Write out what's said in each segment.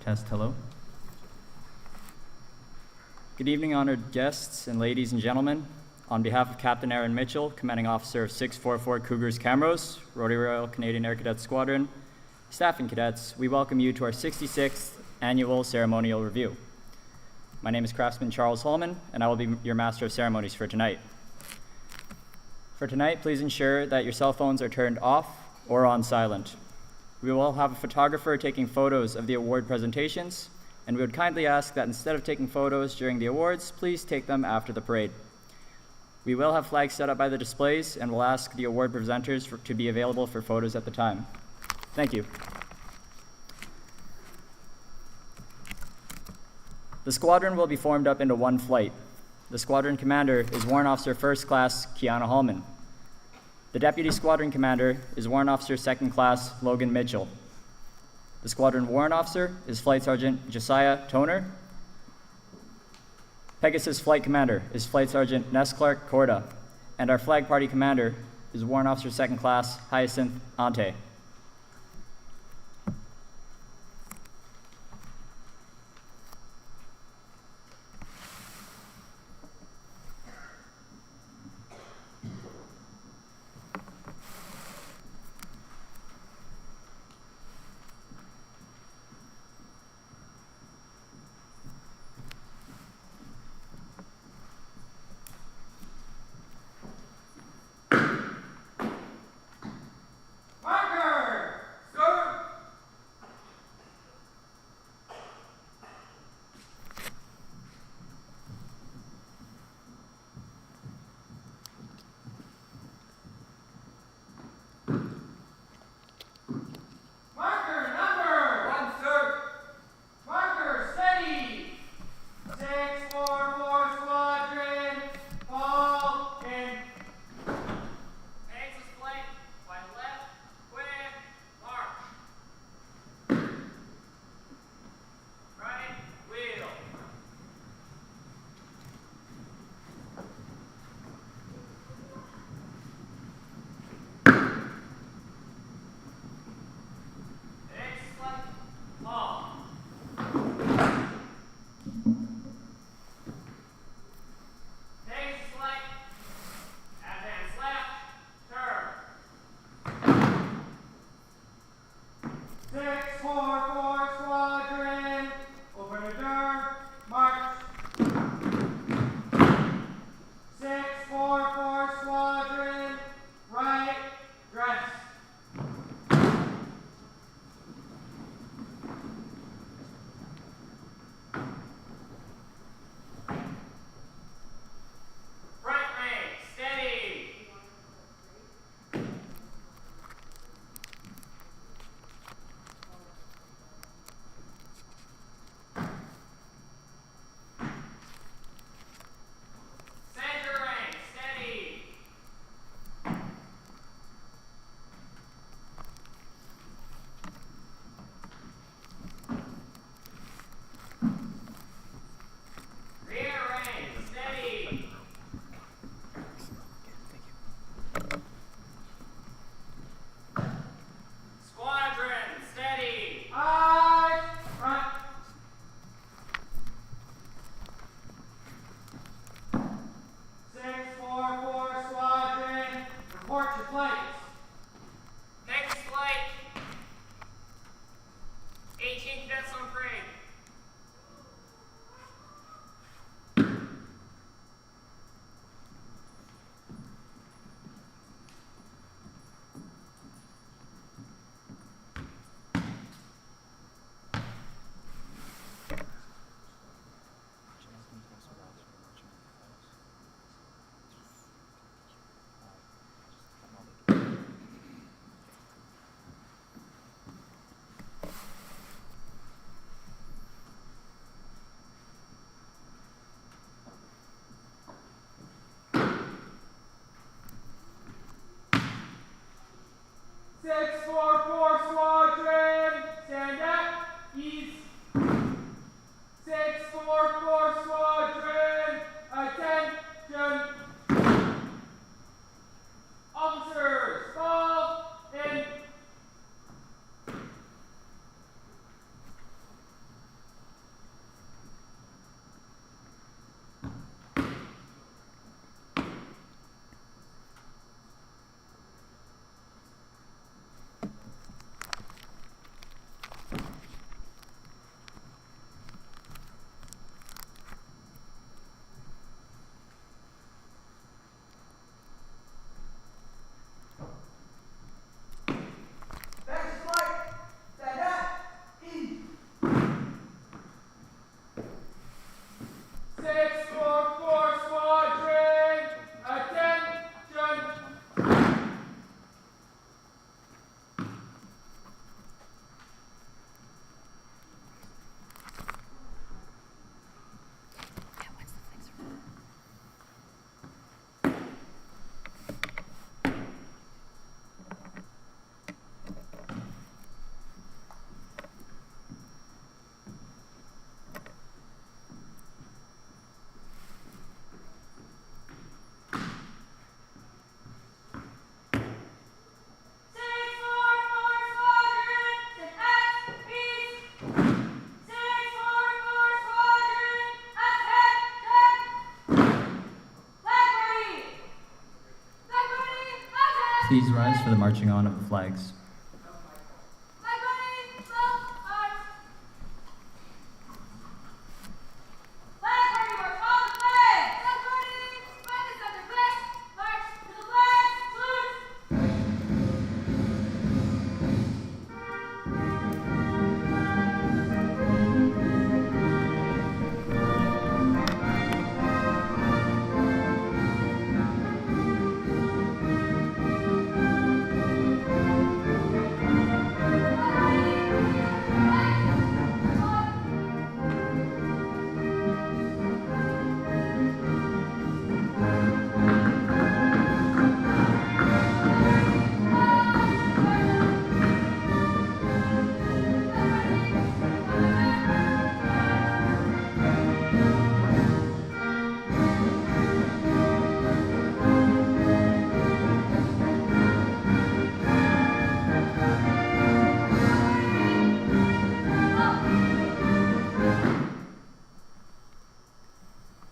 Test, hello. Good evening, honored guests and ladies and gentlemen. On behalf of Captain Aaron Mitchell, Commanding Officer of 644 Cougars Camrose, Rotary Royal Canadian Air Cadet Squadron, staff and cadets, we welcome you to our 66th annual ceremonial review. My name is Craftsman Charles Holman, and I will be your Master of Ceremonies for tonight. For tonight, please ensure that your cell phones are turned off or on silent. We will have a photographer taking photos of the award presentations, and we would kindly ask that instead of taking photos during the awards, please take them after the parade. We will have flags set up by the displays, and we'll ask the award presenters to be available for photos at the time. Thank you. The squadron will be formed up into one flight. The squadron commander is Warrant Officer First Class Kiana Hallman. The Deputy Squadron Commander is Warrant Officer Second Class Logan Mitchell. The Squadron Warrant Officer is Flight Sergeant Josiah Toner. Pegasus Flight Commander is Flight Sergeant Ness Clark Corda. And our Flag Party Commander is Warrant Officer Second Class Hyacinth Ante. Marker! Please rise for the marching on of the flags.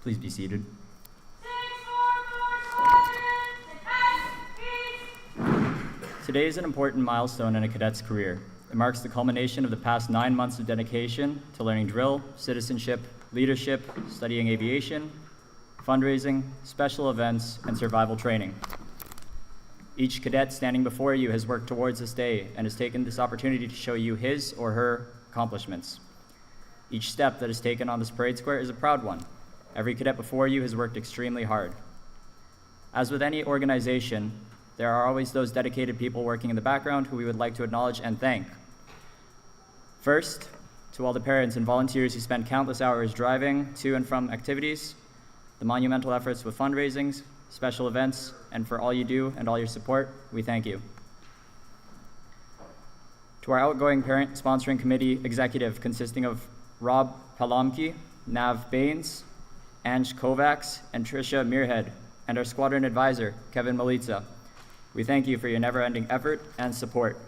Please be seated. Today is an important milestone in a cadet's career. It marks the culmination of the past 9 months of dedication to learning drill, citizenship, leadership, studying aviation, fundraising, special events, and survival training. Each cadet standing before you has worked towards this day and has taken this opportunity to show you his or her accomplishments. Each step that is taken on this parade square is a proud one. Every cadet before you has worked extremely hard. As with any organization, there are always those dedicated people working in the background who we would like to acknowledge and thank. First, to all the parents and volunteers who spend countless hours driving to and from activities, the monumental efforts with fundraisings, special events, and for all you do and all your support, we thank you. To our outgoing parent sponsoring committee executive consisting of Rob Palamki, Nav Baines, Ange Kovacs, and Tricia Muirhead, and our squadron advisor, Kevin Malitza. We thank you for your never-ending effort and support.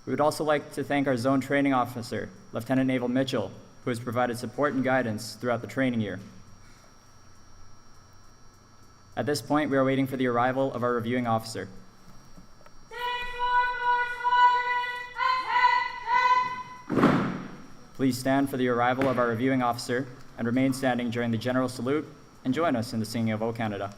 We would also like to thank our zone training officer, Lieutenant Naval Mitchell, who has provided support and guidance throughout the training year. At this point, we are waiting for the arrival of our reviewing officer. Please stand for the arrival of our reviewing officer and remain standing during the general salute and join us in the singing of O Canada.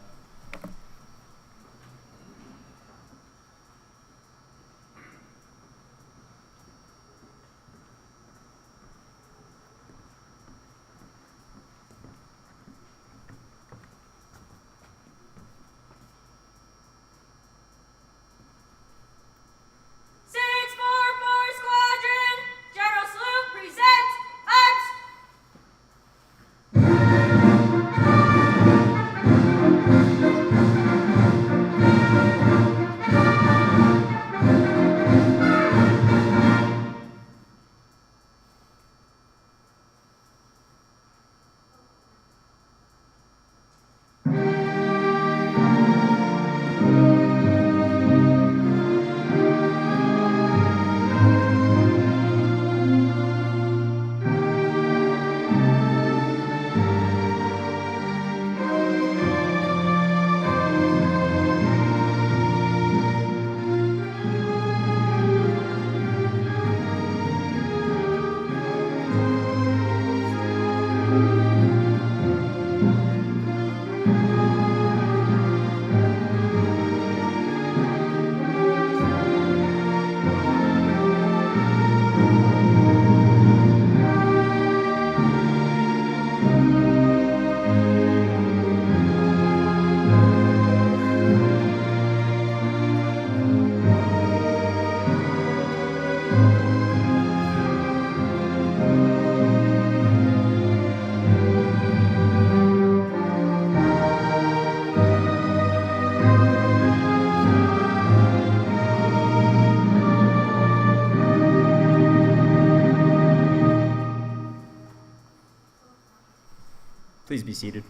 Please be seated.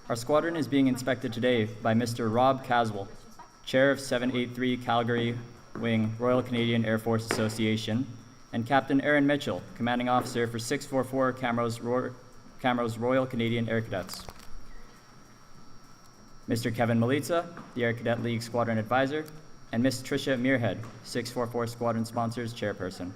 Our squadron is being inspected today by Mr. Rob Caswell, Chair of 783 Calgary Wing, Royal Canadian Air Force Association, and Captain Aaron Mitchell, Commanding Officer for 644 Camrose Camrose Royal Canadian Air Cadets. Mr. Kevin Malitza, the Air Cadet League Squadron Advisor, and Ms. Tricia Muirhead, 644 Squadron Sponsors Chairperson.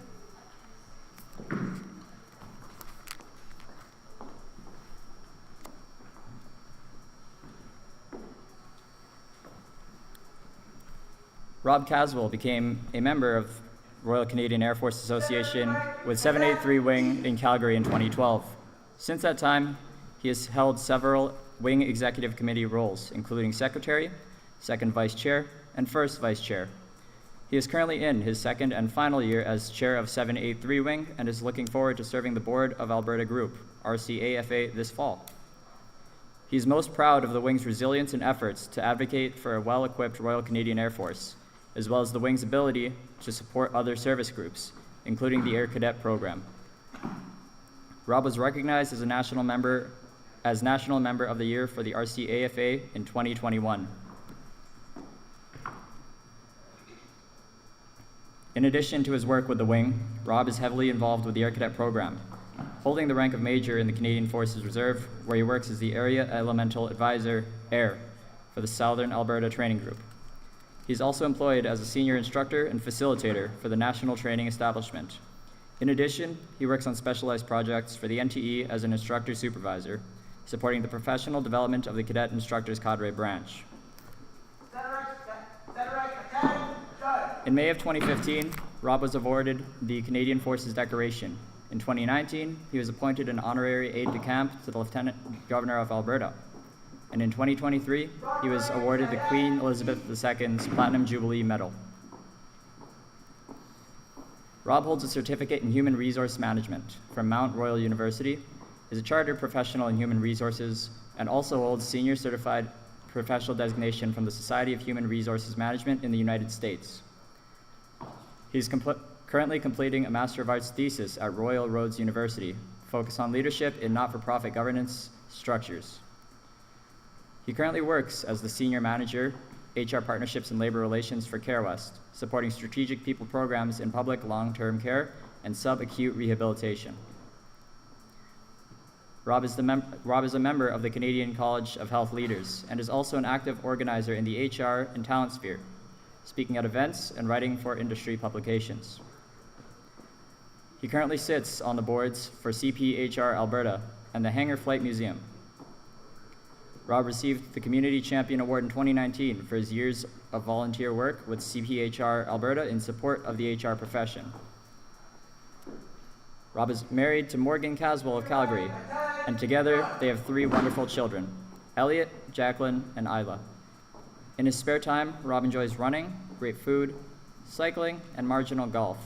Rob Caswell became a member of Royal Canadian Air Force Association with 783 Wing in Calgary in 2012. Since that time, he has held several Wing Executive Committee roles, including Secretary, Second Vice Chair, and First Vice Chair. He is currently in his second and final year as Chair of 783 Wing and is looking forward to serving the Board of Alberta Group, RCAFA, this fall. He is most proud of the Wing's resilience and efforts to advocate for a well-equipped Royal Canadian Air Force, as well as the Wing's ability to support other service groups, including the Air Cadet program. Rob was recognized as National Member of the Year for the RCAFA in 2021. In addition to his work with the Wing, Rob is heavily involved with the Air Cadet program, holding the rank of Major in the Canadian Forces Reserve, where he works as the Area Elemental Advisor, AIR, for the Southern Alberta Training Group. He's also employed as a senior instructor and facilitator for the National Training Establishment. In addition, he works on specialized projects for the NTE as an instructor supervisor, supporting the professional development of the Cadet Instructors Cadre branch. In May of 2015, Rob was awarded the Canadian Forces Decoration. In 2019, he was appointed an honorary aide-de-camp to the Lieutenant Governor of Alberta. And in 2023, he was awarded the Queen Elizabeth II's Platinum Jubilee Medal. Rob holds a certificate in Human Resource Management from Mount Royal University, is a chartered professional in human resources, and also holds senior certified professional designation from the Society of Human Resources Management in the United States. He's currently completing a Master of Arts thesis at Royal Roads University, focused on leadership in not-for-profit governance structures. He currently works as the Senior Manager, HR Partnerships and Labor Relations for CareWest, supporting strategic people programs in public long-term care and subacute rehabilitation. Rob is a member of the Canadian College of Health Leaders and is also an active organizer in the HR and talent sphere, speaking at events and writing for industry publications. He currently sits on the boards for CPHR Alberta and the Hangar Flight Museum. Rob received the Community Champion Award in 2019 for his years of volunteer work with CPHR Alberta in support of the HR profession. Rob is married to Morgan Caswell of Calgary, and together they have 3 wonderful children, Elliot, Jacqueline, and Isla. In his spare time, Rob enjoys running, great food, cycling, and marginal golf.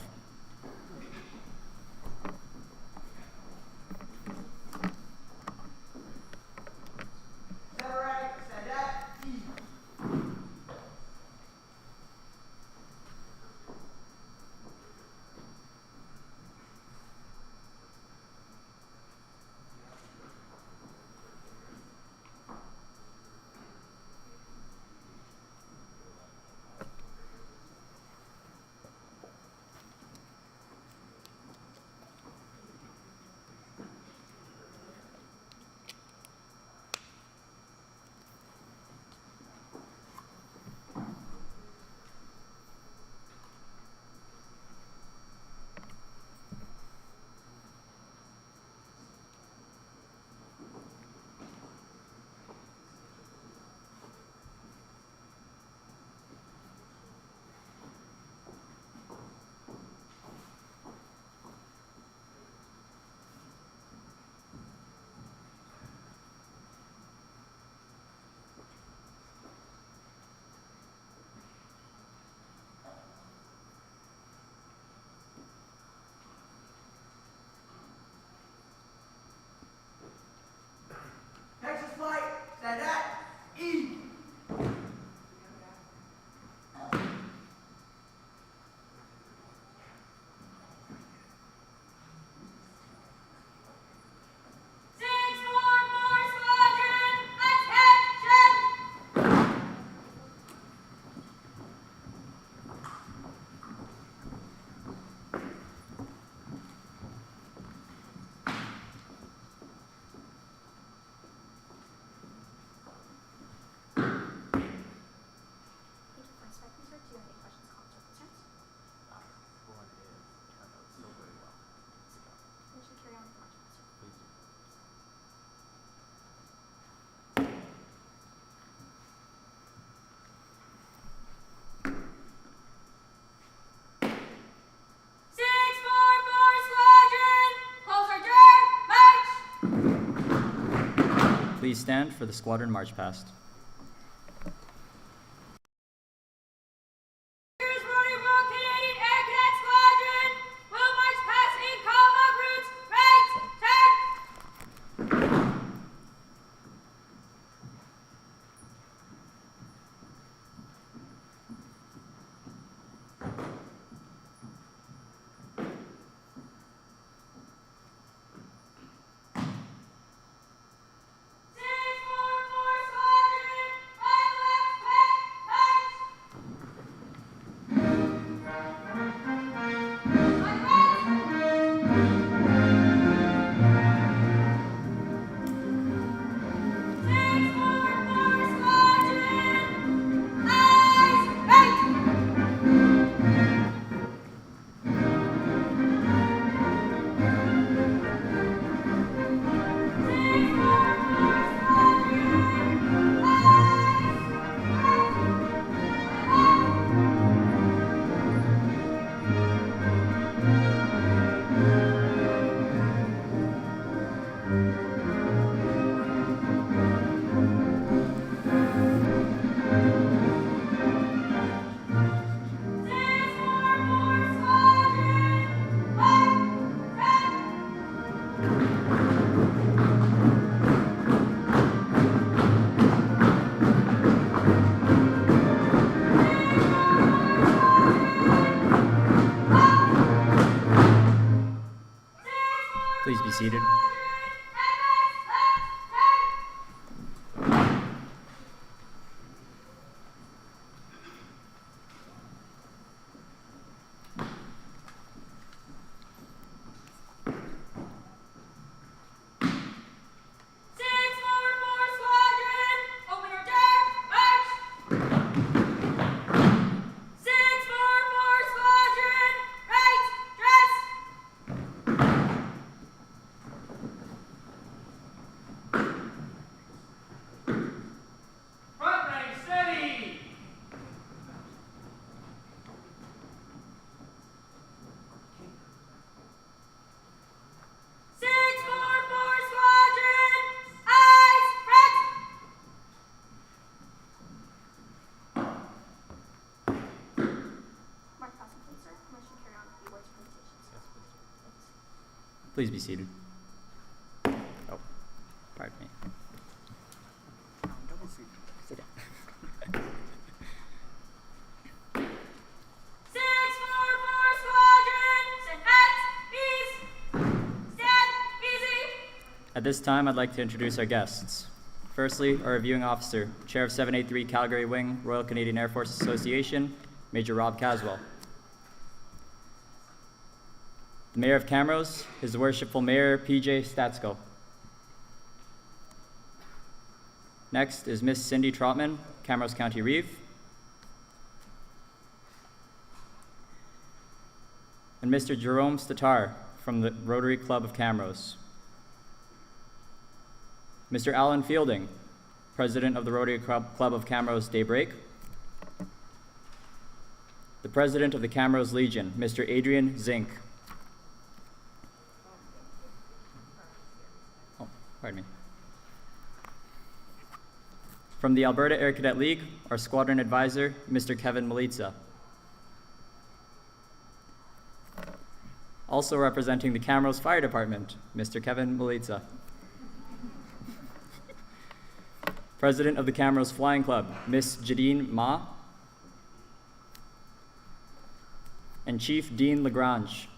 Please stand for the squadron march past. Rotary Royal Canadian Air Cadet Squadron will march past in combat routes. Right, turn. Please be seated. Please be seated. Oh, pardon me. Double seat. Sit down. 644 Squadron, stand at ease. Stand easy. At this time, I'd like to introduce our guests. Firstly, our reviewing officer, Chair of 783 Calgary Wing, Royal Canadian Air Force Association, Major Rob Caswell. The Mayor of Camrose, His Worshipful Mayor PJ Statsko. Next is Miss Cindy Trotman, Camrose County Reeve. And Mr. Jerome Statar from the Rotary Club of Camrose. Mr. Alan Fielding, President of the Rotary Club of Camrose Daybreak. The President of the Camrose Legion, Mr. Adrian Zink. Pardon me. From the Alberta Air Cadet League, our squadron advisor, Mr. Kevin Malitza. Also representing the Camrose Fire Department, Mr. Kevin Malitza. President of the Camrose Flying Club, Miss Jadine Ma. And Chief Dean Lagrange,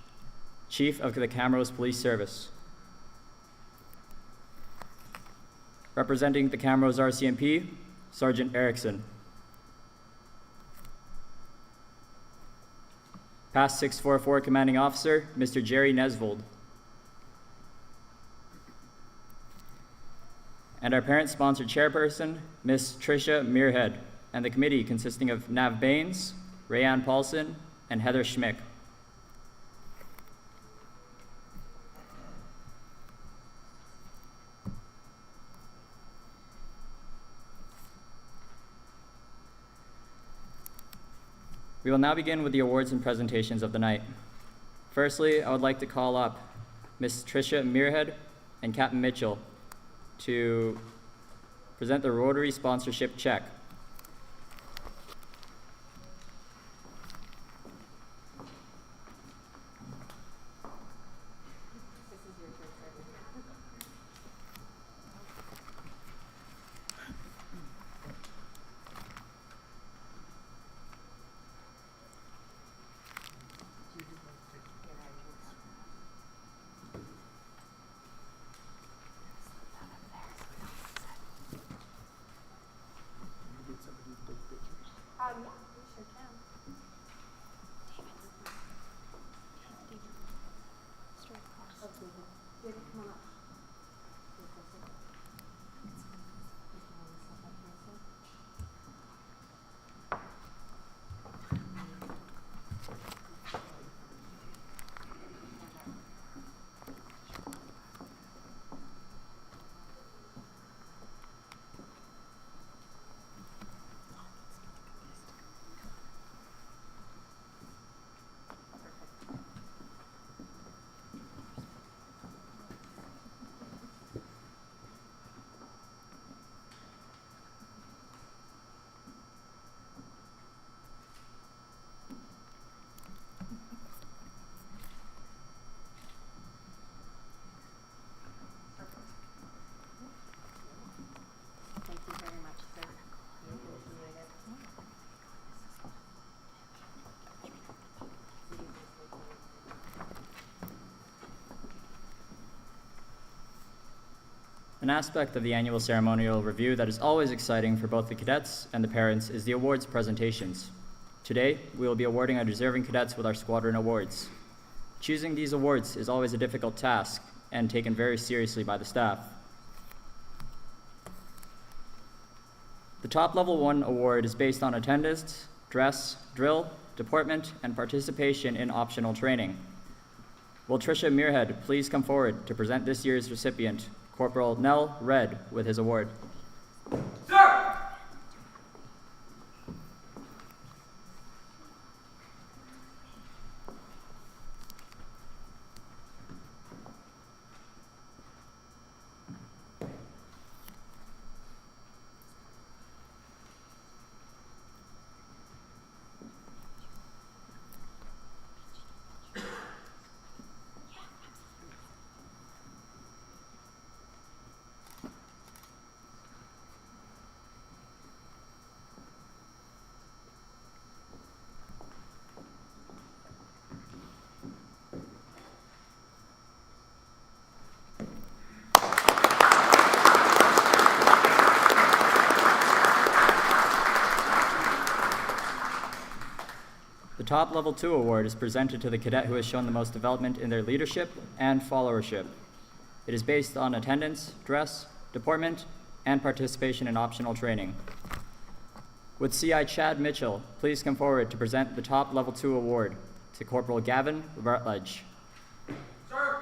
Chief of the Camrose Police Service. Representing the Camrose RCMP, Sergeant Erickson. Past 644 Commanding Officer, Mr. Jerry Nesvold. And our parent-sponsored chairperson, Ms. Tricia Muirhead, and the committee consisting of Nav Baines, Rayanne Paulson, and Heather Schmick. We will now begin with the awards and presentations of the night. Firstly, I would like to call up Ms. Tricia Muirhead, and Captain Mitchell to present the Rotary sponsorship check. Yeah, we sure can. Straight across. Okay, David, come on up. Thank you very much, sir. We appreciate it. An aspect of the annual ceremonial review that is always exciting for both the cadets and the parents is the awards presentations. Today, we will be awarding our deserving cadets with our squadron awards. Choosing these awards is always a difficult task and taken very seriously by the staff. The top level 1 award is based on attendance, dress, drill, deportment, and participation in optional training. Will Tricia Muirhead please come forward to present this year's recipient, Corporal Nell Red, with his award. Sir! The top level 2 award is presented to the cadet who has shown the most development in their leadership and followership. It is based on attendance, dress, deportment, and participation in optional training. Would CI Chad Mitchell please come forward to present the top level 2 award to Corporal Gavin Rutledge. Sir!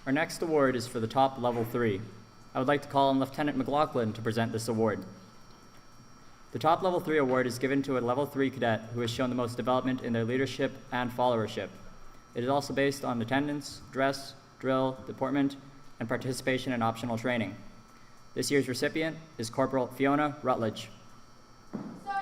Our next award is for the top level 3. I would like to call on Lieutenant McLaughlin to present this award. The top level 3 award is given to a level 3 cadet who has shown the most development in their leadership and followership. It is also based on attendance, dress, drill, deportment, and participation in optional training. This year's recipient is Corporal Fiona Rutledge. Sir!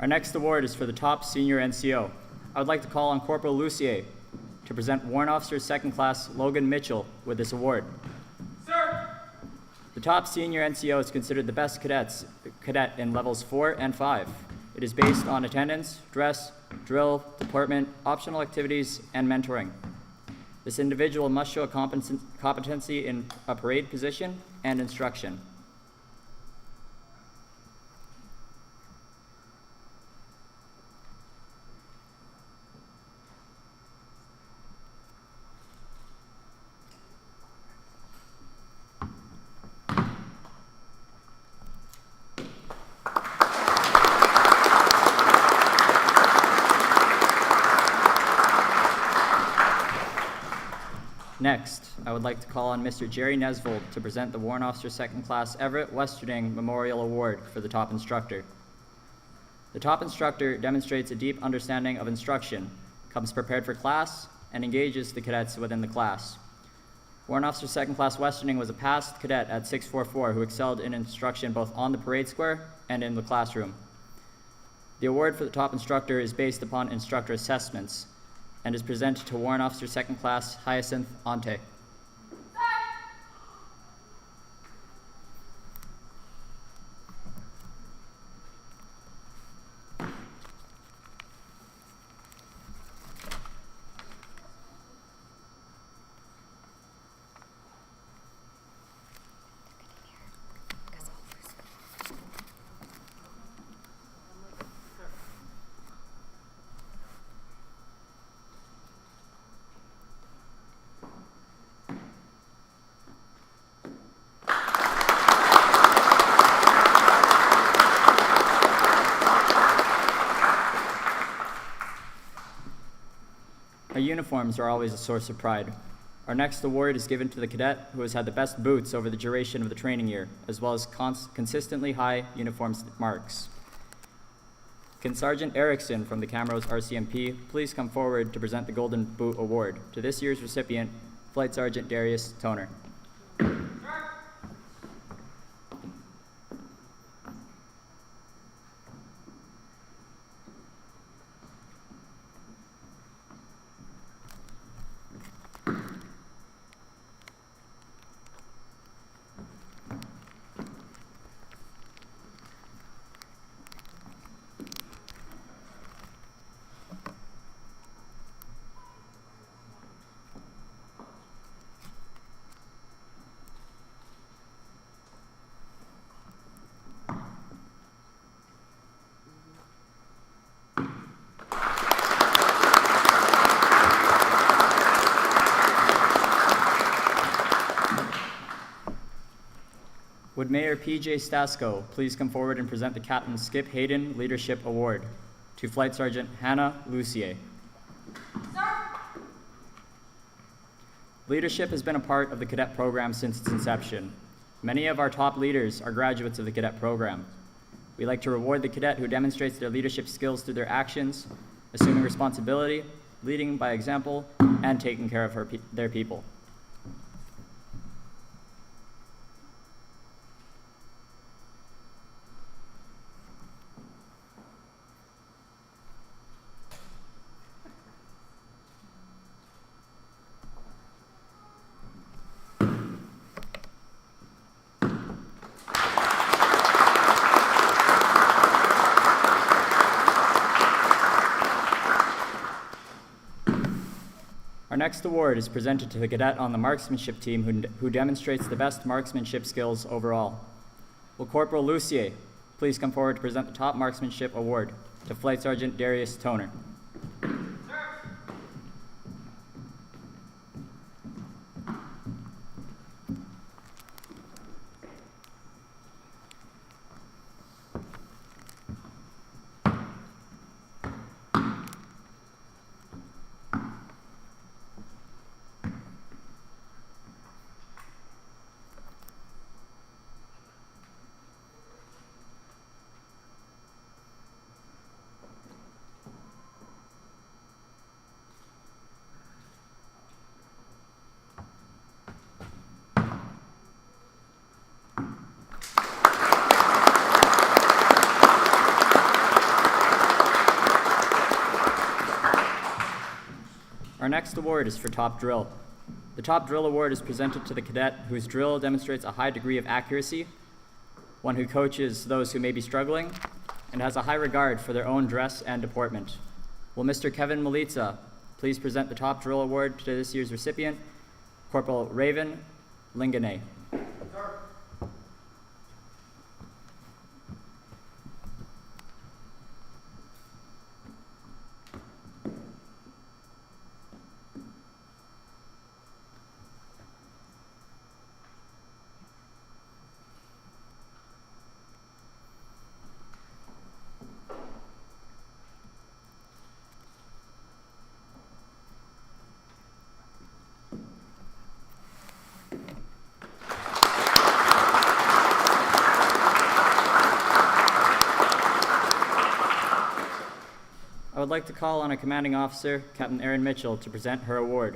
Our next award is for the top senior NCO. I would like to call on Corporal Lucier to present Warrant Officer 2nd Class Logan Mitchell with this award. Sir! The top senior NCO is considered the best cadet in levels 4 and 5. It is based on attendance, dress, drill, deportment, optional activities, and mentoring. This individual must show a competency in a parade position and instruction. Next, I would like to call on Mr. Jerry Nesvold to present the Warrant Officer 2nd Class Everett Westerning Memorial Award for the top instructor. The top instructor demonstrates a deep understanding of instruction, comes prepared for class, and engages the cadets within the class. Warrant Officer 2nd Class Westerning was a past cadet at 644 who excelled in instruction both on the parade square and in the classroom. The award for the top instructor is based upon instructor assessments and is presented to Warrant Officer 2nd Class Hyacinth Ante. Our uniforms are always a source of pride. Our next award is given to the cadet who has had the best boots over the duration of the training year, as well as consistently high uniform marks. Can Sergeant Erickson from the Camrose RCMP please come forward to present the Golden Boot Award to this year's recipient, Flight Sergeant Darius Toner. Would Mayor P.J. Stasko please come forward and present the Captain Skip Hayden Leadership Award to Flight Sergeant Hannah Lucier. Sir! Leadership has been a part of the cadet program since its inception. Many of our top leaders are graduates of the cadet program. We like to reward the cadet who demonstrates their leadership skills through their actions, assuming responsibility, leading by example, and taking care of their people. Our next award is presented to the cadet on the marksmanship team who demonstrates the best marksmanship skills overall. Will Corporal Lucier please come forward to present the top marksmanship award to Flight Sergeant Darius Toner. Our next award is for Top Drill. The Top Drill Award is presented to the cadet whose drill demonstrates a high degree of accuracy, one who coaches those who may be struggling, and has a high regard for their own dress and deportment. Will Mr. Kevin Malitza please present the Top Drill Award to this year's recipient, Corporal Raven Linganay. Sir. I would like to call on a commanding officer, Captain Erin Mitchell, to present her award.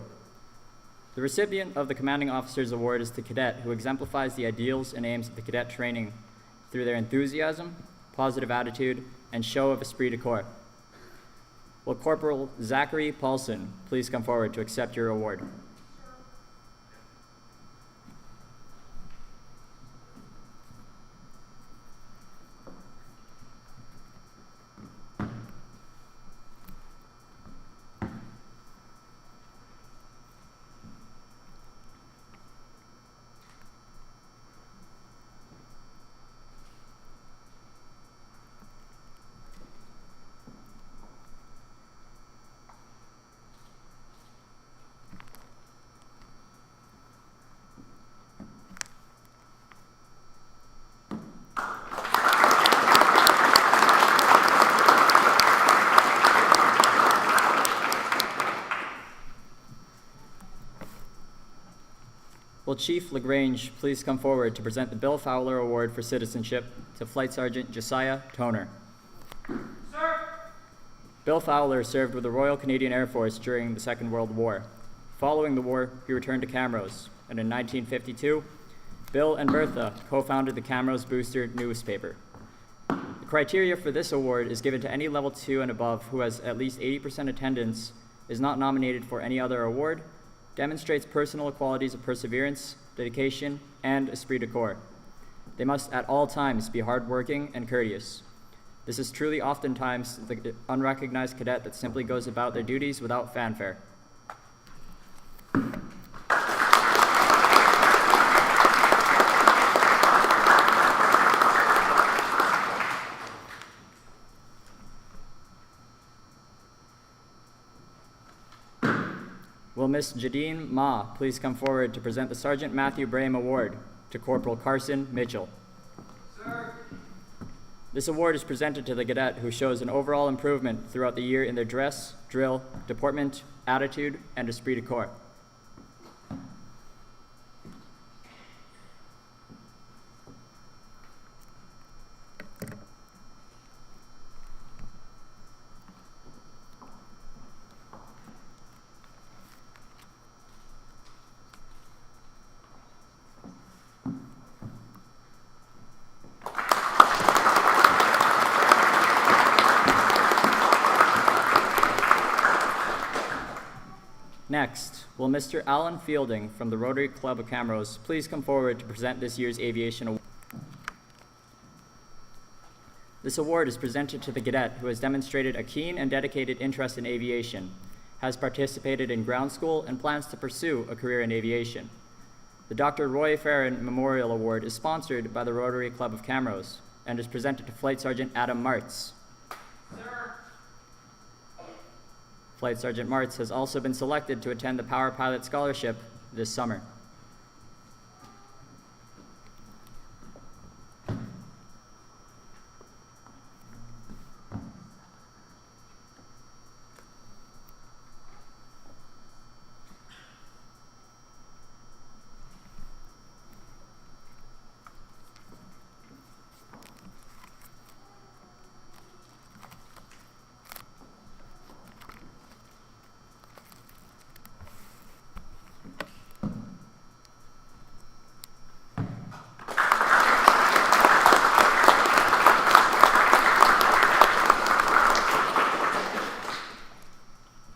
The recipient of the Commanding Officer's Award is the cadet who exemplifies the ideals and aims of the cadet training through their enthusiasm, positive attitude, and show of esprit de corps. Will Corporal Zachary Paulson please come forward to accept your award? Will Chief LaGrange please come forward to present the Bill Fowler Award for Citizenship to Flight Sergeant Josiah Toner. Sir. Bill Fowler served with the Royal Canadian Air Force during the Second World War. Following the war, he returned to Camrose, and in 1952, Bill and Bertha co-founded the Camrose Booster newspaper. The criteria for this award is given to any level 2 and above who has at least 80% attendance, is not nominated for any other award, demonstrates personal qualities of perseverance, dedication, and esprit de corps. They must at all times be hardworking and courteous. This is truly oftentimes the unrecognized cadet that simply goes about their duties without fanfare. Will Miss Jadine Ma please come forward to present the Sergeant Matthew Brame Award to Corporal Carson Mitchell? Sir. This award is presented to the cadet who shows an overall improvement throughout the year in their dress, drill, deportment, attitude, and esprit de corps. Next, will Mr. Alan Fielding from the Rotary Club of Camrose please come forward to present this year's Aviation Award. This award is presented to the cadet who has demonstrated a keen and dedicated interest in aviation, has participated in ground school, and plans to pursue a career in aviation. The Dr. Roy Farron Memorial Award is sponsored by the Rotary Club of Camrose and is presented to Flight Sergeant Adam Martz. Sir. Flight Sergeant Martz has also been selected to attend the Power Pilot Scholarship this summer.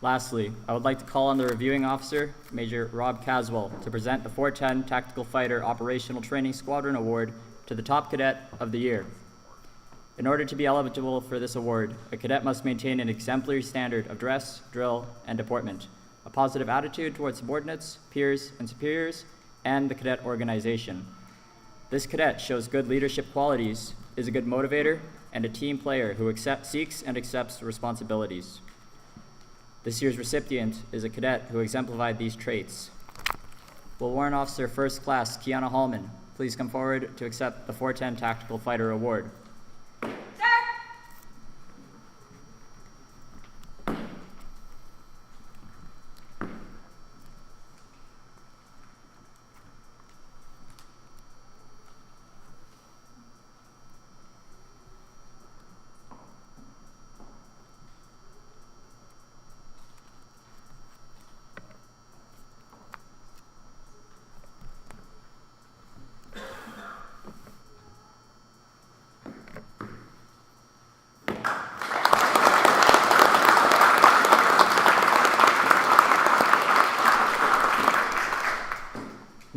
Lastly, I would like to call on the reviewing officer, Major Rob Caswell, to present the 410 Tactical Fighter Operational Training Squadron Award to the top cadet of the year. In order to be eligible for this award, a cadet must maintain an exemplary standard of dress, drill, and deportment, a positive attitude towards subordinates, peers, and superiors, and the cadet organization. This cadet shows good leadership qualities, is a good motivator, and a team player who seeks and accepts responsibilities. This year's recipient is a cadet who exemplified these traits. Will Warrant Officer First Class Kiana Hallman please come forward to accept the 410 Tactical Fighter Award?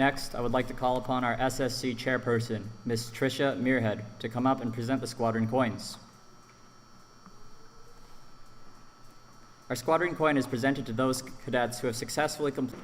Next, I would like to call upon our SSC chairperson, Ms. Tricia Muirhead, to come up and present the squadron coins. Our squadron coin is presented to those cadets who have successfully completed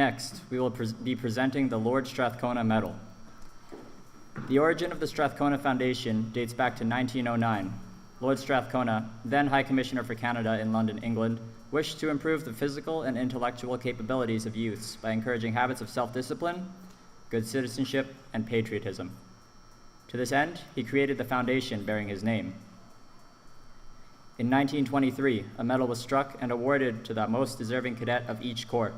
Next, we will be presenting the Lord Strathcona Medal. The origin of the Strathcona Foundation dates back to 1909. Lord Strathcona, then High Commissioner for Canada in London, England, wished to improve the physical and intellectual capabilities of youths by encouraging habits of self-discipline, good citizenship, and patriotism. To this end, he created the foundation bearing his name. In 1923, a medal was struck and awarded to the most deserving cadet of each corps.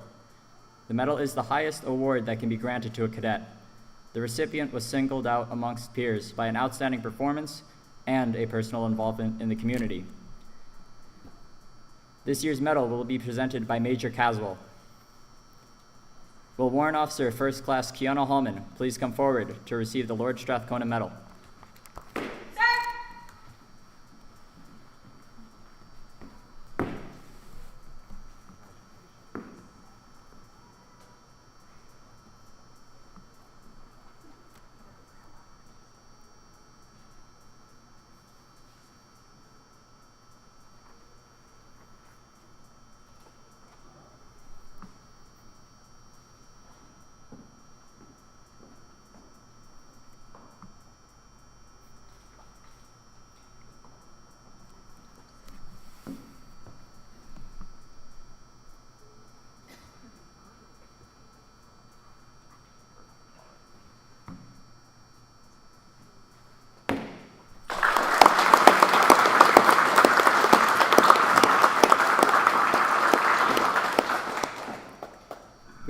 The medal is the highest award that can be granted to a cadet. The recipient was singled out amongst peers by an outstanding performance and a personal involvement in the community. This year's medal will be presented by Major Caswell. Will Warrant Officer First Class Kiana Hallman please come forward to receive the Lord Strathcona Medal?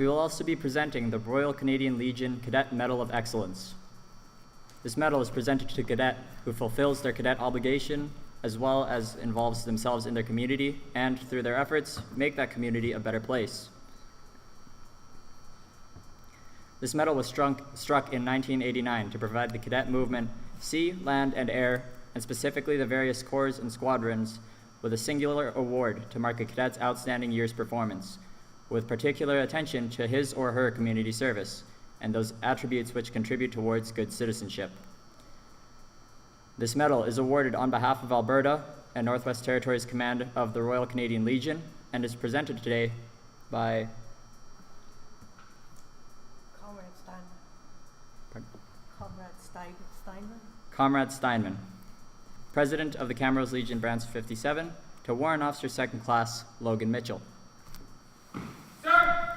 We will also be presenting the Royal Canadian Legion Cadet Medal of Excellence. This medal is presented to a cadet who fulfills their cadet obligation as well as involves themselves in their community and, through their efforts, make that community a better place. This medal was struck in 1989 to provide the cadet movement, sea, land, and air, and specifically the various corps and squadrons, with a singular award to mark a cadet's outstanding year's performance, with particular attention to his or her community service and those attributes which contribute towards good citizenship. This medal is awarded on behalf of Alberta and Northwest Territories Command of the Royal Canadian Legion and is presented today by Comrade Steinman, President of the Camrose Legion Branch 57, to Warrant Officer 2nd Class Logan Mitchell. Sir!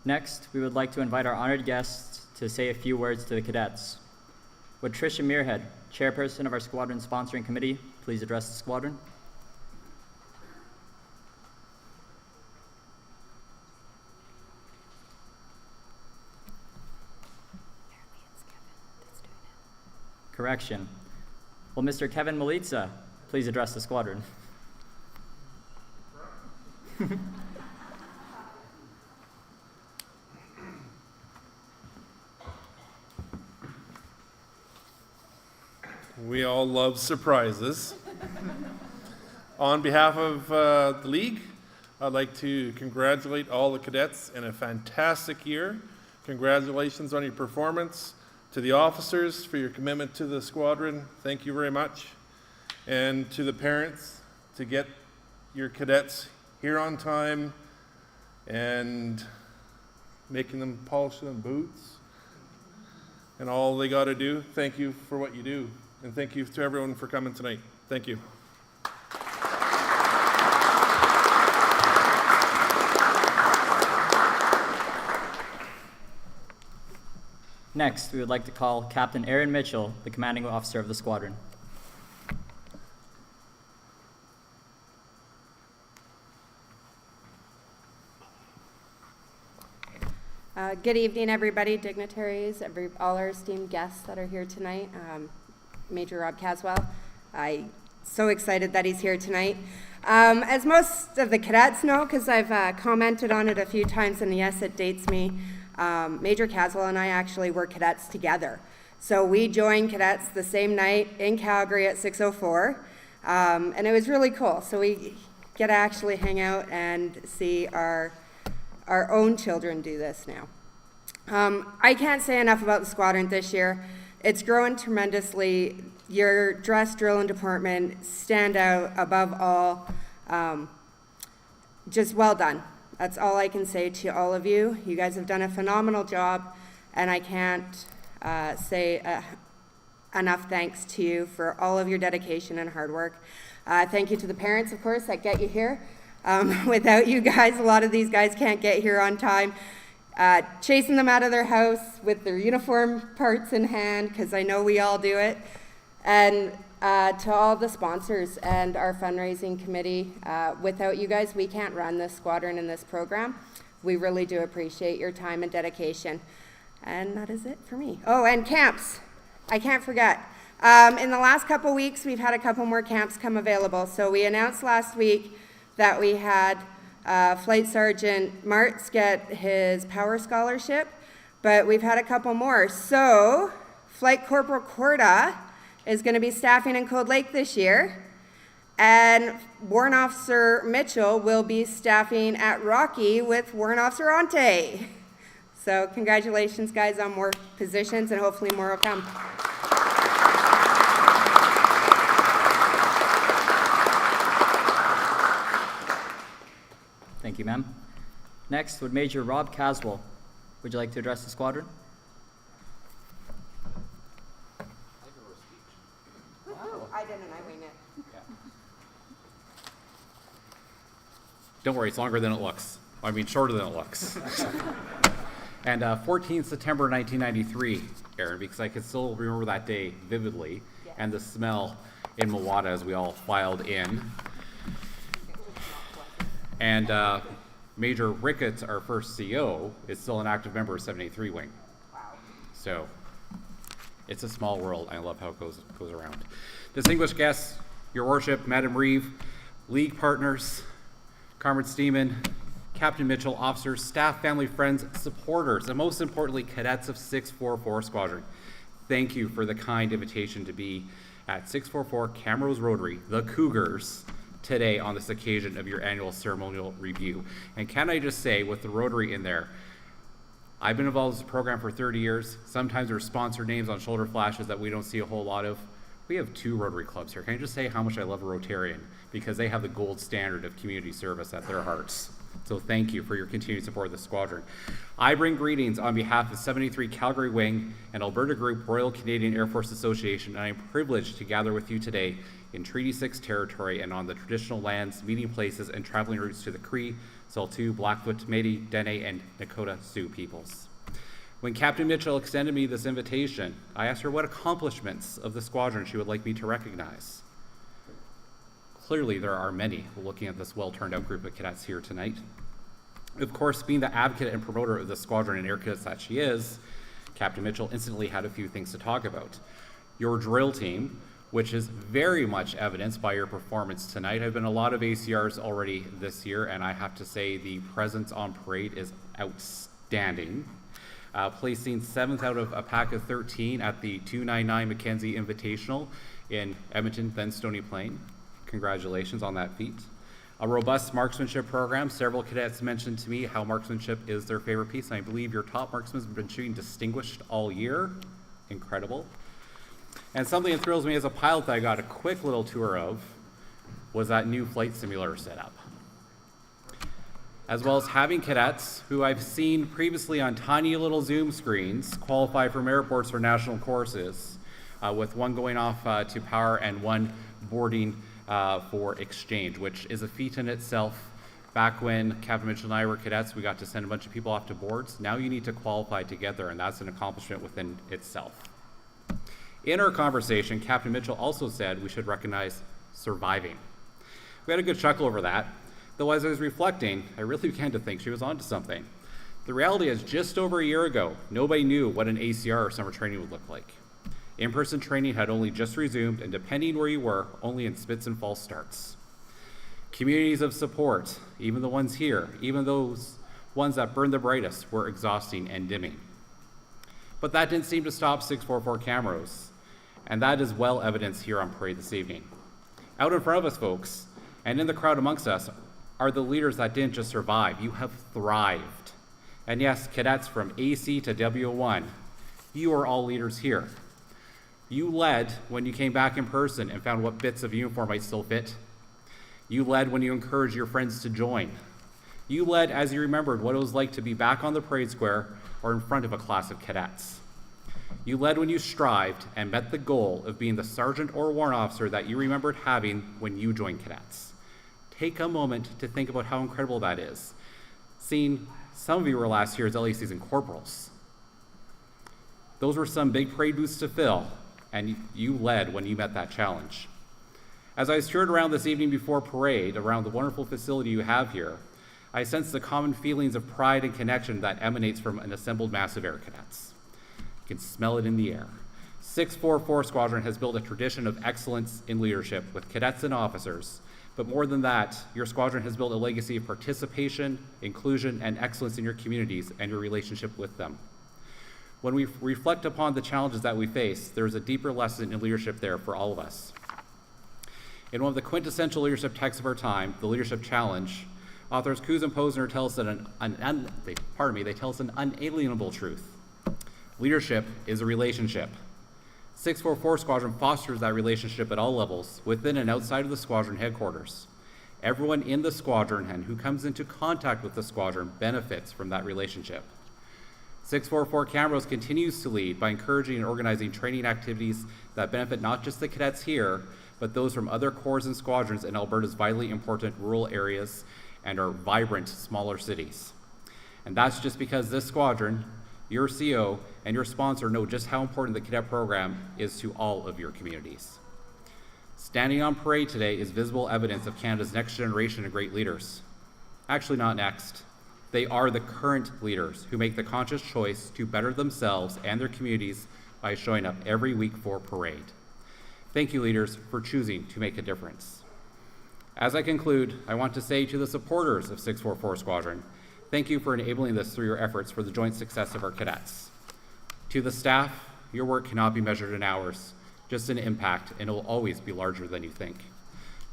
Next, we would like to invite our honored guests to say a few words to the cadets. Would Tricia Muirhead, chairperson of our squadron sponsoring committee, please address the squadron? Correction. Will Mr. Kevin Malitza please address the squadron? We all love surprises. On behalf of the League, I'd like to congratulate all the cadets in a fantastic year. Congratulations on your performance. To the officers for your commitment to the squadron, thank you very much. And to the parents, to get your cadets here on time and making them polish them boots and all they got to do, thank you for what you do. And thank you to everyone for coming tonight. Thank you. Next, we would like to call Captain Aaron Mitchell, the commanding officer of the squadron. Good evening, everybody, dignitaries, all our esteemed guests that are here tonight. Major Rob Caswell. I'm so excited that he's here tonight. As most of the cadets know, because I've commented on it a few times, and yes, it dates me, Major Caswell and I actually were cadets together. So we joined cadets the same night in Calgary at 6:04, and it was really cool. So we get to actually hang out and see our own children do this now. I can't say enough about the squadron this year. It's grown tremendously. Your dress, drill, and department stand out above all. Just well done. That's all I can say to all of you. You guys have done a phenomenal job, and I can't say enough thanks to you for all of your dedication and hard work. Thank you to the parents, of course, that get you here. Without you guys, a lot of these guys can't get here on time. Chasing them out of their house with their uniform parts in hand, because I know we all do it. And to all the sponsors and our fundraising committee, without you guys, we can't run this squadron and this program. We really do appreciate your time and dedication. And that is it for me. Oh, and camps. I can't forget. In the last couple weeks, we've had a couple more camps come available. So we announced last week that we had Flight Sergeant Martz get his Power Scholarship, but we've had a couple more. So Flight Corporal Corda is going to be staffing in Cold Lake this year, and Warrant Officer Mitchell will be staffing at Rocky with Warrant Officer Ante. So congratulations, guys, on more positions, and hopefully more will come. Thank you, ma'am. Next, would Major Rob Caswell. Would you like to address the squadron? I didn't, I winged it. Don't worry, it's longer than it looks. I mean, shorter than it looks. And 14th September 1993, Aaron, because I can still remember that day vividly, and the smell in Mawada as we all filed in. And Major Ricketts, our first CO, is still an active member of 783 Wing. Wow. So it's a small world. I love how it goes around. Distinguished guests, Your Worship, Madam Reeve, League partners, Comrade Steeman, Captain Mitchell, officers, staff, family, friends, supporters, and most importantly, cadets of 644 Squadron. Thank you for the kind invitation to be at 644 Camrose Rotary, the Cougars, today on this occasion of your annual ceremonial review. And can I just say, with the Rotary in there, I've been involved in this program for 30 years. Sometimes there's sponsored names on shoulder flashes that we don't see a whole lot of. We have 2 Rotary clubs here. Can I just say how much I love a Rotarian? Because they have the gold standard of community service at their hearts. So thank you for your continued support of the squadron. I bring greetings on behalf of 73 Calgary Wing and Alberta Group Royal Canadian Air Force Association, and I am privileged to gather with you today in Treaty 6 territory and on the traditional lands, meeting places, and traveling routes to the Cree, Saulteaux, Blackfoot, Métis, Dene, and Nakota Sioux peoples. When Captain Mitchell extended me this invitation, I asked her what accomplishments of the squadron she would like me to recognize. Clearly, there are many looking at this well-turned-out group of cadets here tonight. Of course, being the advocate and promoter of the squadron and air cadets that she is, Captain Mitchell instantly had a few things to talk about. Your drill team, which is very much evidenced by your performance tonight. I've been a lot of ACRs already this year, and I have to say the presence on parade is outstanding. Placing 7th out of a pack of 13 at the 299 Mackenzie Invitational in Edmonton, then Stony Plain. Congratulations on that feat. A robust marksmanship program. Several cadets mentioned to me how marksmanship is their favorite piece, and I believe your top marksmen have been shooting distinguished all year. Incredible. And something that thrills me as a pilot that I got a quick little tour of was that new flight simulator setup. As well as having cadets who I've seen previously on tiny little Zoom screens qualify from airports for national courses, with one going off to power and one boarding for exchange, which is a feat in itself. Back when Captain Mitchell and I were cadets, we got to send a bunch of people off to boards. Now you need to qualify together, and that's an accomplishment within itself. In our conversation, Captain Mitchell also said we should recognize surviving. We had a good chuckle over that, though as I was reflecting, I really began to think she was onto something. The reality is, just over a year ago, nobody knew what an ACR or summer training would look like. In-person training had only just resumed, and depending where you were, only in spits and false starts. Communities of support, even the ones here, even those ones that burned the brightest, were exhausting and dimming. But that didn't seem to stop 644 Camrose, and that is well evidenced here on parade this evening. Out in front of us, folks, and in the crowd amongst us, are the leaders that didn't just survive, you have thrived. And yes, cadets from AC to W1, you are all leaders here. You led when you came back in person and found what bits of uniform might still fit. You led when you encouraged your friends to join. You led as you remembered what it was like to be back on the parade square or in front of a class of cadets. You led when you strived and met the goal of being the sergeant or warrant officer that you remembered having when you joined cadets. Take a moment to think about how incredible that is. Seeing some of you were last year's LACs and corporals. Those were some big parade booths to fill, and you led when you met that challenge. As I toured around this evening before parade, around the wonderful facility you have here, I sensed the common feelings of pride and connection that emanates from an assembled mass of air cadets. You can smell it in the air. 644 Squadron has built a tradition of excellence in leadership with cadets and officers, but more than that, your squadron has built a legacy of participation, inclusion, and excellence in your communities and your relationship with them. When we reflect upon the challenges that we face, there's a deeper lesson in leadership there for all of us. In one of the quintessential leadership texts of our time, The Leadership Challenge, authors Coos and Posner tell us that they tell us an unalienable truth. Leadership is a relationship. 644 Squadron fosters that relationship at all levels, within and outside of the squadron headquarters. Everyone in the squadron and who comes into contact with the squadron benefits from that relationship. 644 Camrose continues to lead by encouraging and organizing training activities that benefit not just the cadets here, but those from other corps and squadrons in Alberta's vitally important rural areas and our vibrant smaller cities. And that's just because this squadron, your CO, and your sponsor know just how important the cadet program is to all of your communities. Standing on parade today is visible evidence of Canada's next generation of great leaders. Actually, not next. They are the current leaders who make the conscious choice to better themselves and their communities by showing up every week for parade. Thank you, leaders, for choosing to make a difference. As I conclude, I want to say to the supporters of 644 Squadron, thank you for enabling this through your efforts for the joint success of our cadets. To the staff, your work cannot be measured in hours, just an impact, and it will always be larger than you think.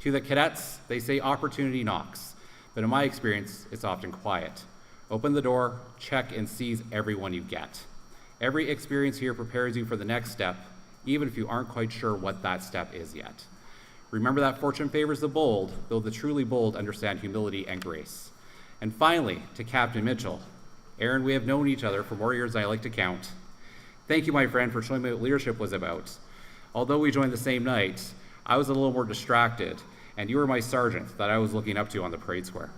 To the cadets, they say opportunity knocks, but in my experience, it's often quiet. Open the door, check, and seize everyone you get. Every experience here prepares you for the next step, even if you aren't quite sure what that step is yet. Remember that fortune favors the bold, though the truly bold understand humility and grace. And finally, to Captain Mitchell. Aaron, we have known each other for more years than I like to count. Thank you, my friend, for showing me what leadership was about. Although we joined the same night, I was a little more distracted, and you were my sergeant that I was looking up to on the parade square.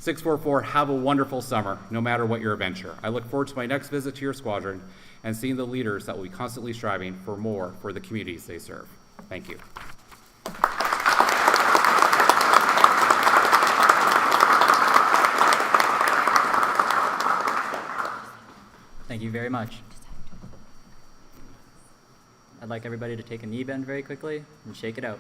644, have a wonderful summer, no matter what your adventure. I look forward to my next visit to your squadron and seeing the leaders that will be constantly striving for more for the communities they serve. Thank you. Thank you very much. I'd like everybody to take a knee bend very quickly and shake it out.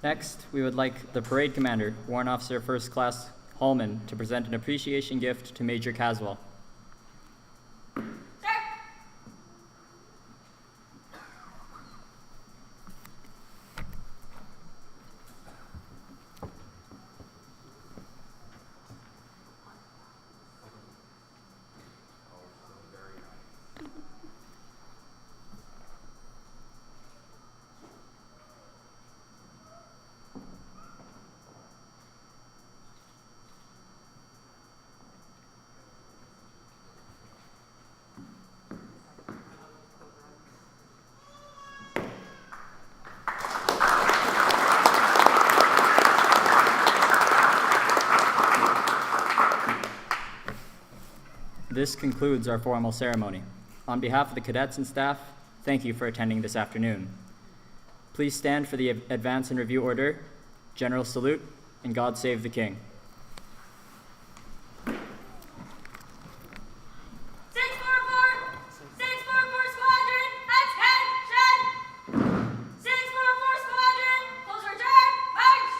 Next, we would like the parade commander, Warrant Officer First Class Hallman, to present an appreciation gift to Major Caswell. Sir. This concludes our formal ceremony. On behalf of the cadets and staff, thank you for attending this afternoon. Please stand for the advance and review order, general salute, and God save the King. 644 Squadron, attention! 644 Squadron, close return, march!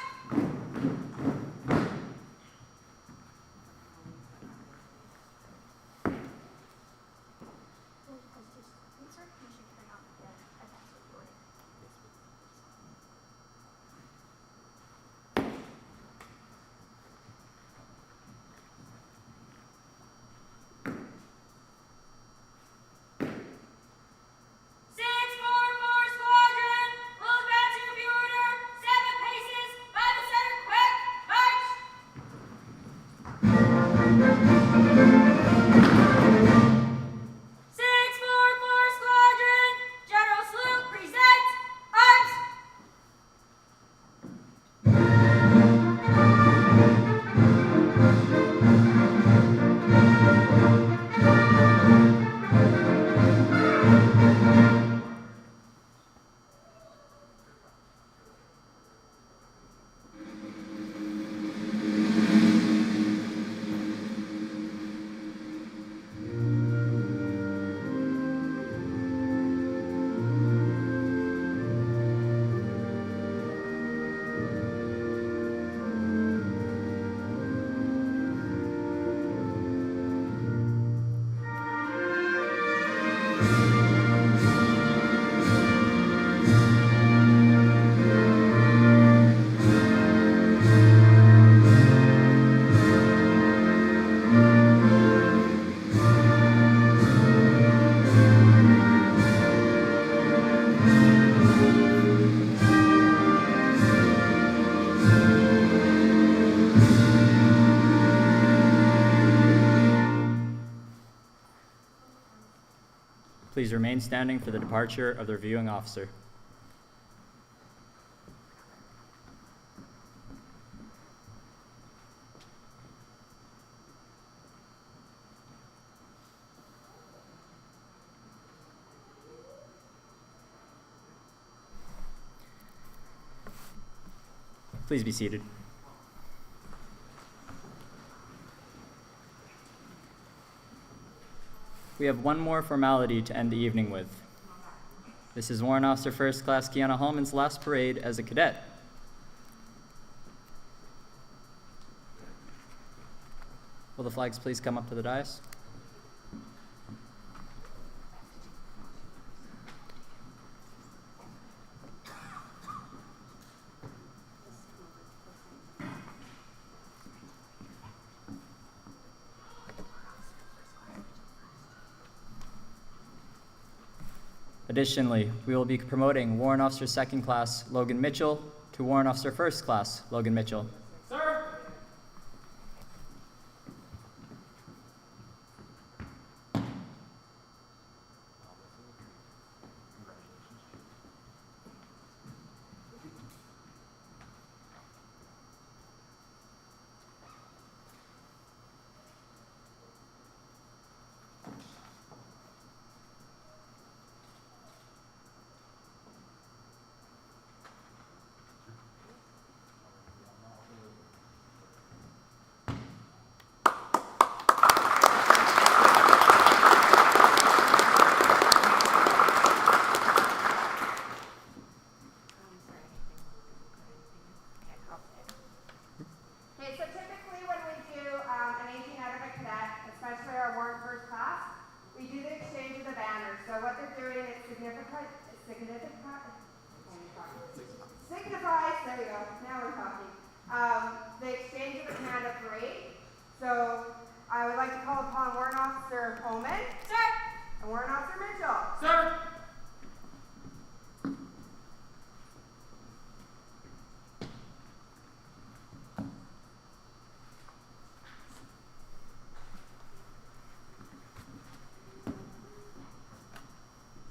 please remain standing for the departure of the reviewing officer. Please be seated. We have one more formality to end the evening with. This is Warrant Officer First Class Kiana Hallman's last parade as a cadet. Will the flags please come up to the dais? Additionally, we will be promoting Warrant Officer Second Class Logan Mitchell to Warrant Officer First Class Logan Mitchell. Sir. Okay, so typically when we do an 18 out of a cadet, especially our warrant first class, we do the exchange of the banners. So what they're doing is signifies, there we go, now we're talking, the exchange of the Canada parade. So I would like to call upon Warrant Officer Holman. Sir. And Warrant Officer Mitchell. Sir.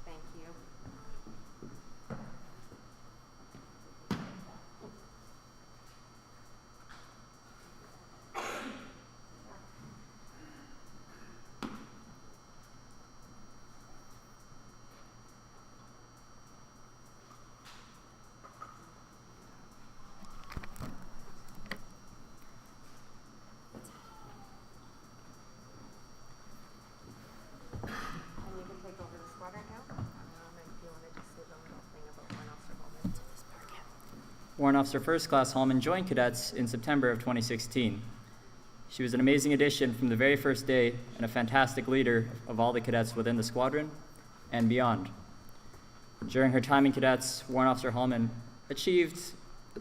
Thank you. And you can take over the squadron now. If you want to just say the little thing about Warrant Officer Holman. Warrant Officer First Class Hallman joined Cadets in September of 2016. She was an amazing addition from the very first day and a fantastic leader of all the cadets within the squadron and beyond. During her time in Cadets, Warrant Officer Hallman achieved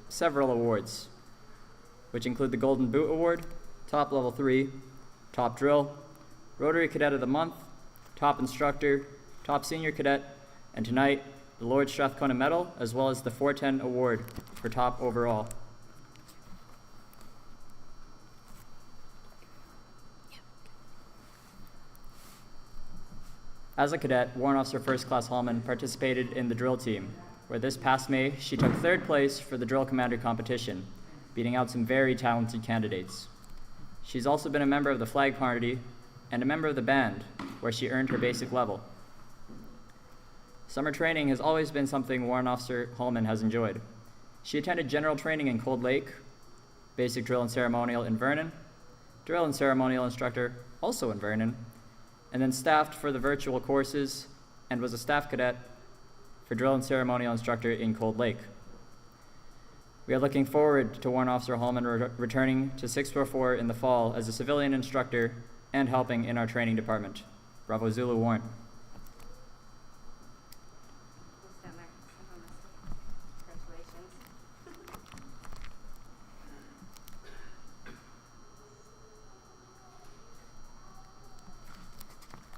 several awards, which include the Golden Boot Award, Top Level 3, Top Drill, Rotary Cadet of the Month, Top Instructor, Top Senior Cadet, and tonight, the Lord Strathcona Medal, as well as the 410 Award for Top Overall. As a cadet, Warrant Officer First Class Hallman participated in the drill team, where this past May, she took third place for the drill commander competition, beating out some very talented candidates. She's also been a member of the flag party and a member of the band, where she earned her basic level. Summer training has always been something Warrant Officer Hallman has enjoyed. She attended general training in Cold Lake, basic drill and ceremonial in Vernon, drill and ceremonial instructor also in Vernon, and then staffed for the virtual courses and was a staff cadet for drill and ceremonial instructor in Cold Lake. We are looking forward to Warrant Officer Hallman returning to 644 in the fall as a civilian instructor and helping in our training department. Bravo Zulu Warrant. We'll stand there. Congratulations.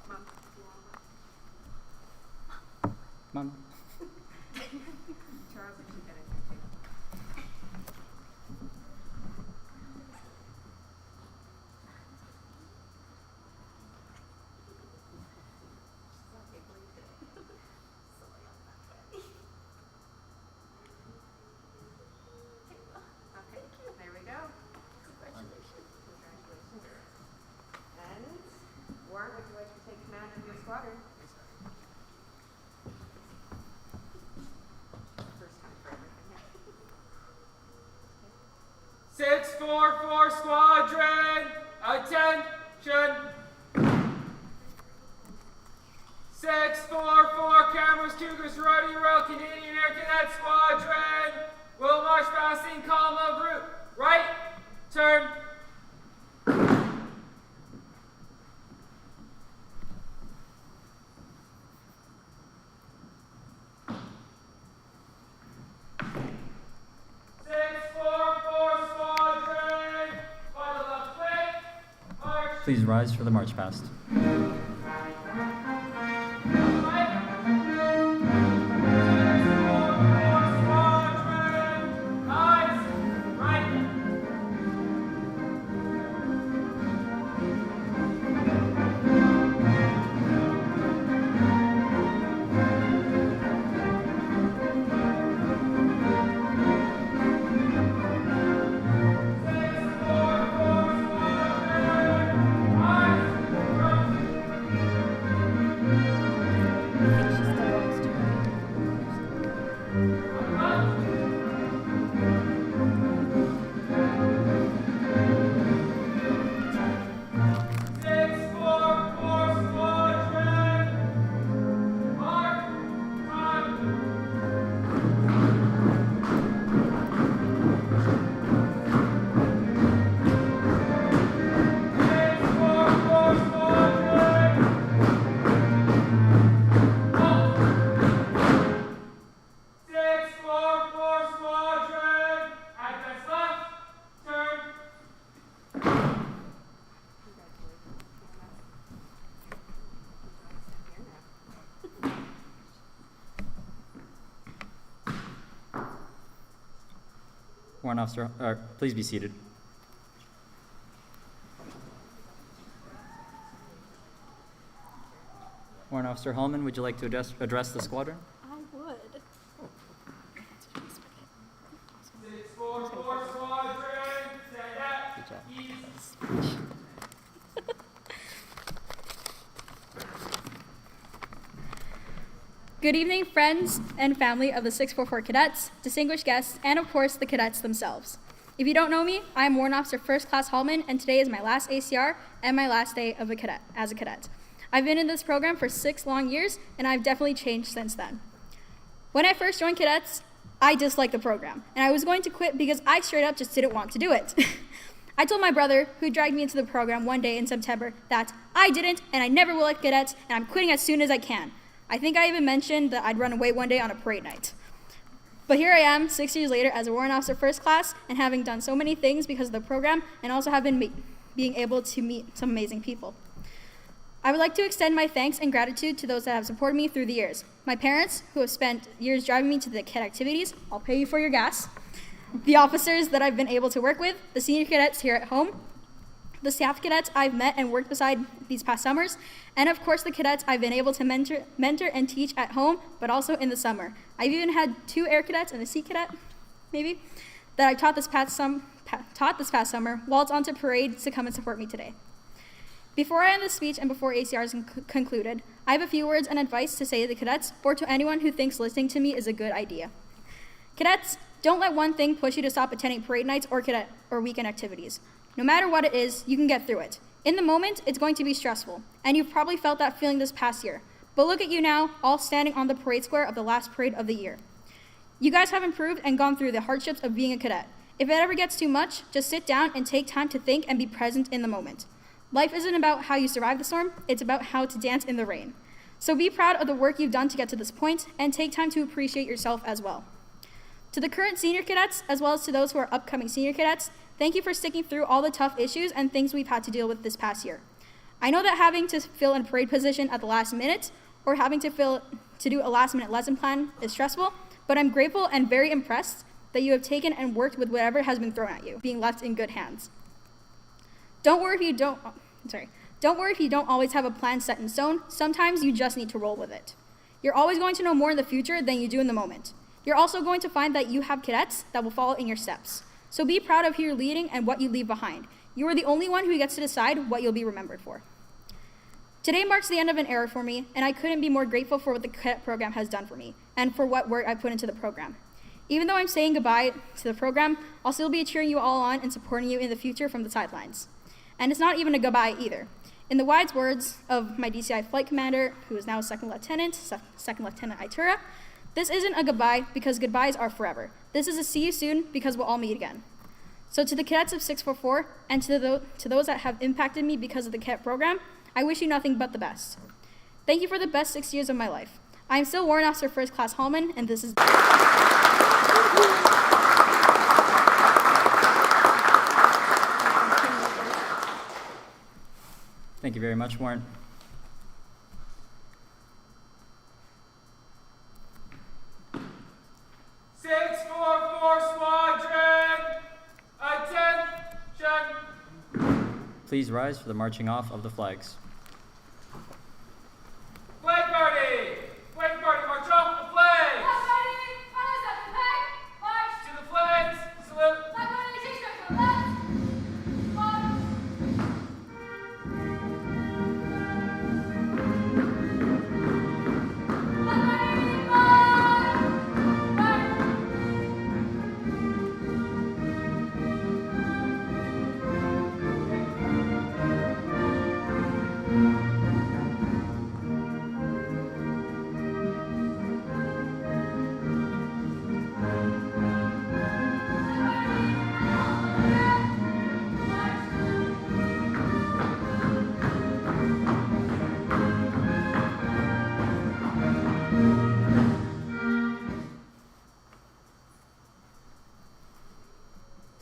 Mom, do you want Come on. Charles, if you get it, too. Okay, believe it. squadron. 644 Squadron, attention. 644 Camrose Cougars Rotary Royal Canadian Air Cadet Squadron will march passing column of route. Right, turn. Please rise for the march past. Warrant Officer, please be seated. Warrant Officer Hallman, would you like to address the squadron? I would. 644 Squadron, stand up. Good job. East. Good evening, friends and family of the 644 Cadets, distinguished guests, and of course, the cadets themselves. If you don't know me, I am Warrant Officer First Class Hallman, and today is my last ACR and my last day of as a cadet. I've been in this program for 6 long years, and I've definitely changed since then. When I first joined cadets, I disliked the program, and I was going to quit because I straight up just didn't want to do it. I told my brother, who dragged me into the program one day in September, that I didn't, and I never will like cadets, and I'm quitting as soon as I can. I think I even mentioned that I'd run away one day on a parade night. But here I am, 6 years later, as a Warrant Officer First Class, and having done so many things because of the program, and also have been being able to meet some amazing people. I would like to extend my thanks and gratitude to those that have supported me through the years. My parents, who have spent years driving me to the cadet activities, I'll pay you for your gas. The officers that I've been able to work with, the senior cadets here at home, the staff cadets I've met and worked beside these past summers, and of course the cadets I've been able to mentor and teach at home, but also in the summer. I've even had 2 air cadets and a sea cadet, maybe, that I taught this past summer while it's on to parade to come and support me today. Before I end this speech and before ACR is concluded, I have a few words and advice to say to the cadets or to anyone who thinks listening to me is a good idea. Cadets, don't let one thing push you to stop attending parade nights or cadet or weekend activities. No matter what it is, you can get through it. In the moment, it's going to be stressful, and you've probably felt that feeling this past year. But look at you now, all standing on the parade square of the last parade of the year. You guys have improved and gone through the hardships of being a cadet. If it ever gets too much, just sit down and take time to think and be present in the moment. Life isn't about how you survive the storm, it's about how to dance in the rain. So be proud of the work you've done to get to this point, and take time to appreciate yourself as well. To the current senior cadets, as well as to those who are upcoming senior cadets, thank you for sticking through all the tough issues and things we've had to deal with this past year. I know that having to fill in parade position at the last minute, or having to do a last minute lesson plan is stressful, but I'm grateful and very impressed that you have taken and worked with whatever has been thrown at you, being left in good hands. Don't worry if you don't always have a plan set in stone. Sometimes you just need to roll with it. You're always going to know more in the future than you do in the moment. You're also going to find that you have cadets that will follow in your steps. So be proud of who you're leading and what you leave behind. You are the only one who gets to decide what you'll be remembered for. Today marks the end of an era for me, and I couldn't be more grateful for what the cadet program has done for me and for what work I put into the program. Even though I'm saying goodbye to the program, I'll still be cheering you all on and supporting you in the future from the sidelines. And it's not even a goodbye either. In the wise words of my DCI flight commander, who is now Second Lieutenant Itura, this isn't a goodbye because goodbyes are forever. This is a see you soon because we'll all meet again. So to the cadets of 644 and to those that have impacted me because of the cadet program, I wish you nothing but the best. Thank you for the best 6 years of my life. I am still Warrant Officer First Class Hallman, and this is... Thank you very much, Warrant. Please rise for the marching off of the flags. Flag party! Flag party, march off the flags! Flag party, colors up the flag, march. To the flags, salute! Flag party, take straight to the left, march. Flag party, march, march.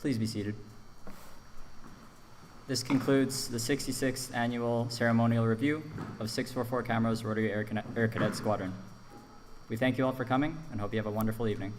Please be seated. This concludes the 66th Annual Ceremonial Review of 644 Camrose Rotary Air Cadet Squadron. We thank you all for coming and hope you have a wonderful evening.